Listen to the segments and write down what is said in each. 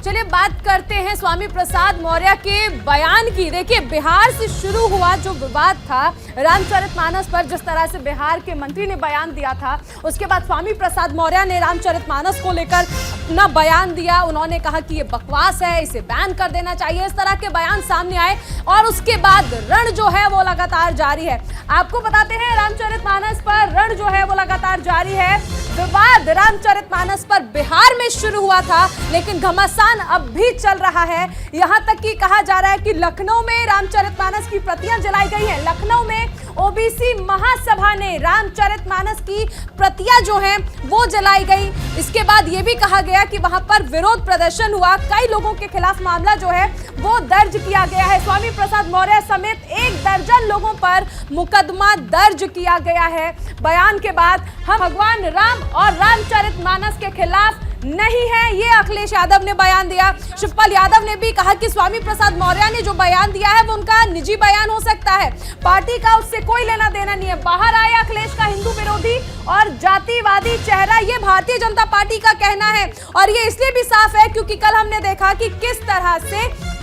चलिए बात करते हैं स्वामी प्रसाद मौर्य के बयान की। देखिए, बिहार से शुरू हुआ जो विवाद था रामचरितमानस पर, जिस तरह से बिहार के मंत्री ने बयान दिया था, उसके बाद स्वामी प्रसाद मौर्य ने रामचरितमानस को लेकर अपना बयान दिया। उन्होंने कहा कि ये बकवास है, इसे बैन कर देना चाहिए। इस तरह के बयान सामने आए और उसके बाद रण जो है वो लगातार जारी है। आपको बताते हैं रामचरितमानस पर रण जो है वो लगातार जारी है। विवाद रामचरितमानस पर बिहार में शुरू हुआ था, लेकिन घमासान अब भी चल रहा है। यहां तक कि कहा जा रहा है कि लखनऊ में रामचरितमानस की प्रतियां जलाई गई हैं। लखनऊ में ओबीसी महासभा ने रामचरितमानस की प्रतियां जो हैं वो जलाई गई। इसके बाद यह भी कहा गया कि वहां पर विरोध प्रदर्शन हुआ। कई लोगों के खिलाफ मामला जो है वो दर्ज किया गया है। स्वामी प्रसाद मौर्य समेत 1 दर्जन लोगों पर मुकदमा दर्ज किया गया है। बयान के बाद हम भगवान राम और रामचरितमानस के खिलाफ नहीं है, ये अखिलेश यादव ने बयान दिया। शिवपाल यादव ने भी कहा कि स्वामी प्रसाद मौर्य ने जो बयान दिया है वो उनका निजी बयान हो सकता है, पार्टी का उससे कोई लेना देना नहीं है। बाहर आया अखिलेश का हिंदू विरोधी और जातिवादी चेहरा, ये भारतीय जनता पार्टी का कहना है। और ये इसलिए भी साफ है क्योंकि कल हमने देखा कि किस तरह से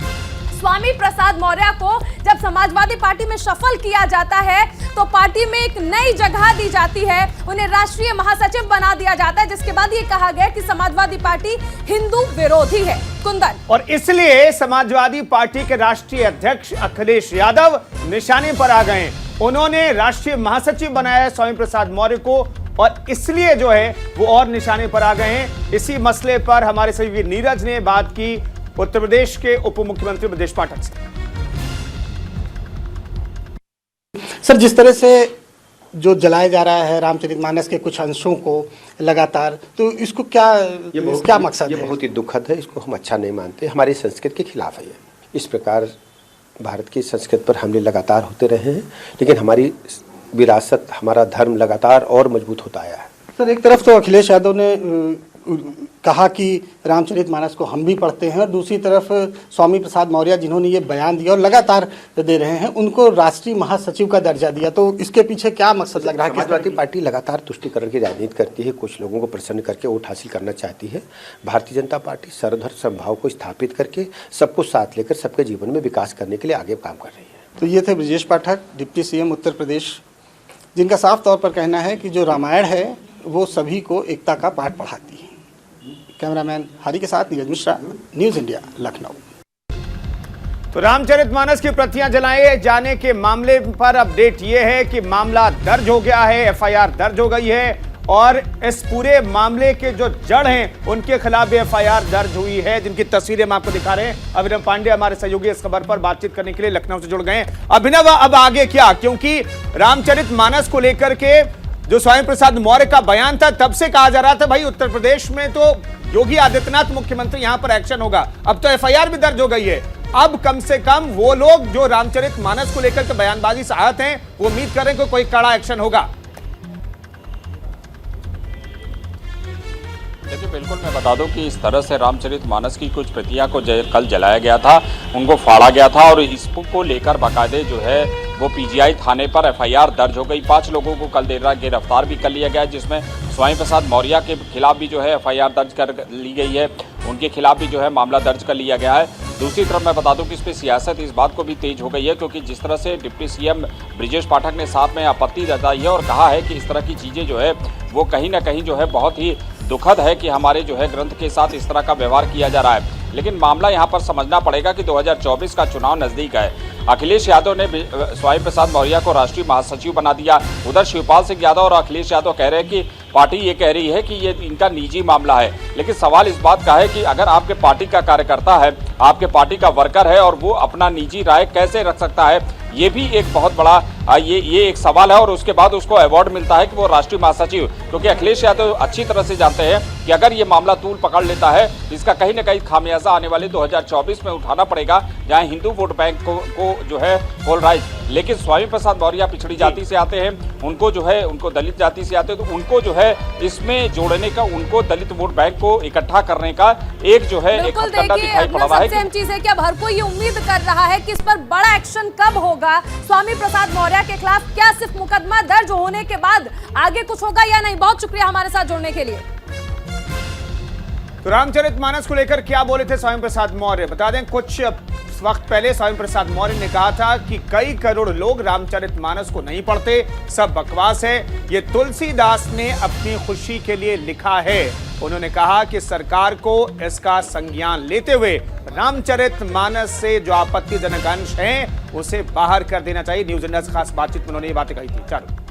स्वामी प्रसाद मौर्य को जब समाजवादी पार्टी में शफल किया जाता है तो पार्टी में एक नई जगह दी जाती है, उन्हें राष्ट्रीय महासचिव बना दिया जाता है, जिसके बाद ये कहा गया कि समाजवादी पार्टी हिंदू विरोधी है। कुंदन, और इसलिए समाजवादी पार्टी के राष्ट्रीय अध्यक्ष अखिलेश यादव निशाने पर आ गए। उन्होंने राष्ट्रीय महासचिव बनाया स्वामी प्रसाद मौर्य को, और इसलिए जो है वो और निशाने पर आ गए हैं। इसी मसले पर हमारे सहयोगी नीरज ने बात की उत्तर प्रदेश के उप मुख्यमंत्री ब्रजेश पाठक से। सर, जिस तरह से जो जलाया जा रहा है रामचरितमानस के कुछ अंशों को लगातार, तो इसको क्या मकसद है? ये बहुत ही दुखद है, इसको हम अच्छा नहीं मानते, हमारी संस्कृति के खिलाफ है। इस प्रकार भारत की संस्कृति पर हमले लगातार होते रहे हैं, लेकिन हमारी विरासत, हमारा धर्म लगातार और मजबूत होता आया है। सर, एक तरफ तो अखिलेश यादव ने कहा कि रामचरितमानस को हम भी पढ़ते हैं, और दूसरी तरफ स्वामी प्रसाद मौर्य जिन्होंने ये बयान दिया और लगातार दे रहे हैं, उनको राष्ट्रीय महासचिव का दर्जा दिया। तो इसके पीछे क्या मकसद लग रहा है? समाजवादी पार्टी लगातार तुष्टीकरण की राजनीति करती है, कुछ लोगों को प्रसन्न करके वोट हासिल करना चाहती है। भारतीय जनता पार्टी सर्वधर्म समभाव को स्थापित करके सबको साथ लेकर सबके जीवन में विकास करने के लिए आगे काम कर रही है। तो ये थे ब्रजेश पाठक, डिप्टी सीएम उत्तर प्रदेश, जिनका साफ तौर पर कहना है कि जो रामायण है वो सभी को एकता का पाठ पढ़ाती है। कैमरामैन हरी के साथ नीरज मिश्रा, न्यूज़ इंडिया, लखनऊ। तो रामचरितमानस की प्रतियां जलाए जाने के मामले पर अपडेट यह है कि मामला दर्ज हो गया है, एफआईआर दर्ज हो गई है, और इस पूरे मामले के जो जड़ हैं उनके खिलाफ भी एफआईआर दर्ज हुई है, जिनकी तस्वीरें हम आपको दिखा रहे हैं। अभिनव पांडे हमारे सहयोगी इस खबर पर बातचीत करने के लिए लखनऊ से जुड़ गए हैं। अभिनव, अब आगे क्या? क्योंकि रामचरितमानस को लेकर के जो स्वामी प्रसाद मौर्य का बयान था, तब से कहा जा रहा था भाई उत्तर प्रदेश में तो योगी आदित्यनाथ मुख्यमंत्री, यहां पर एक्शन होगा। अब तो एफआईआर भी दर्ज हो गई है। अब कम से कम वो लोग जो रामचरितमानस को लेकर के बयानबाजी से आहत हैं, वो उम्मीद करें कि कोई कड़ा एक्शन होगा। देखिए, बिल्कुल मैं बता दूं कि इस तरह से रामचरितमानस की कुछ प्रतियां को कल जलाया गया था, उनको फाड़ा गया था, और इसको लेकर बाकायदे जो है वो पीजीआई थाने पर एफआईआर दर्ज हो गई। 5 लोगों को कल देर रात गिरफ्तार भी कर लिया गया, जिसमें स्वामी प्रसाद मौर्य के खिलाफ भी जो है एफआईआर दर्ज कर ली गई है, उनके खिलाफ भी जो है मामला दर्ज कर लिया गया है। दूसरी तरफ मैं बता दूं कि इस पर सियासत इस बात को भी तेज हो गई है, क्योंकि जिस तरह से डिप्टी सीएम ब्रजेश पाठक ने साथ में आपत्ति जताई है और कहा है कि इस तरह की चीज़ें जो है वो कहीं ना कहीं जो है बहुत ही दुखद है कि हमारे जो है ग्रंथ के साथ इस तरह का व्यवहार किया जा रहा है। लेकिन मामला यहाँ पर समझना पड़ेगा कि 2024 का चुनाव नज़दीक है। अखिलेश यादव ने स्वामी प्रसाद मौर्य को राष्ट्रीय महासचिव बना दिया। उधर शिवपाल सिंह यादव और अखिलेश यादव कह रहे हैं कि पार्टी ये कह रही है कि ये इनका निजी मामला है। लेकिन सवाल इस बात का है कि अगर आपके पार्टी का कार्यकर्ता है, आपके पार्टी का वर्कर है, और वो अपना निजी राय कैसे रख सकता है, ये भी एक बहुत बड़ा ये एक सवाल है। और उसके बाद उसको अवार्ड मिलता है कि वो राष्ट्रीय महासचिव, क्योंकि अखिलेश यादव अच्छी तरह से जानते हैं कि अगर ये मामला तूल पकड़ लेता है, इसका कहीं ना कहीं खामियाजा आने वाले 2024 में उठाना पड़ेगा, जहां हिंदू वोट बैंक को जो है पोलराइज। लेकिन स्वामी प्रसाद मौर्य पिछड़ी जाति से आते हैं, उनको जो है उनको दलित जाति से आते हैं, तो उनको जो है इसमें जोड़ने का, उनको दलित वोट बैंक को इकट्ठा करने का एक जो है एक हथकंडा दिखाई पड़ रहा है। सबसे अहम चीज है कि अब हर कोई ये उम्मीद कर रहा है कि इस पर बड़ा एक्शन कब होगा स्वामी प्रसाद मौर्य के खिलाफ। क्या सिर्फ मुकदमा दर्ज होने के बाद आगे कुछ होगा या नहीं? बहुत शुक्रिया हमारे साथ जुड़ने के लिए। तो रामचरितमानस को लेकर क्या बोले थे स्वामी प्रसाद मौर्य, बता दें कुछ वक्त पहले स्वामी प्रसाद मौर्य ने कहा था कि कई करोड़ लोग रामचरितमानस को नहीं पढ़ते, सब बकवास है, ये तुलसीदास ने अपनी खुशी के लिए लिखा है। उन्होंने कहा कि सरकार को इसका संज्ञान लेते हुए रामचरितमानस से जो आपत्तिजनक अंश हैं उसे बाहर कर देना चाहिए। न्यूज इंडिया से खास बातचीत में उन्होंने ये बातें कही थी। चलो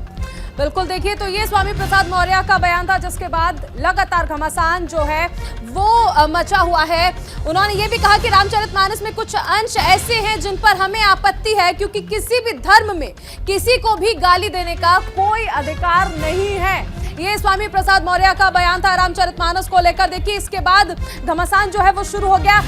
बिल्कुल देखिए, तो ये स्वामी प्रसाद मौर्य का बयान था, जिसके बाद लगातार घमासान जो है वो मचा हुआ है। उन्होंने ये भी कहा कि रामचरितमानस में कुछ अंश ऐसे हैं जिन पर हमें आपत्ति है, क्योंकि किसी भी धर्म में किसी को भी गाली देने का कोई अधिकार नहीं है। ये स्वामी प्रसाद मौर्य का बयान था रामचरितमानस को लेकर। देखिए, इसके बाद घमासान जो है वो शुरू हो गया।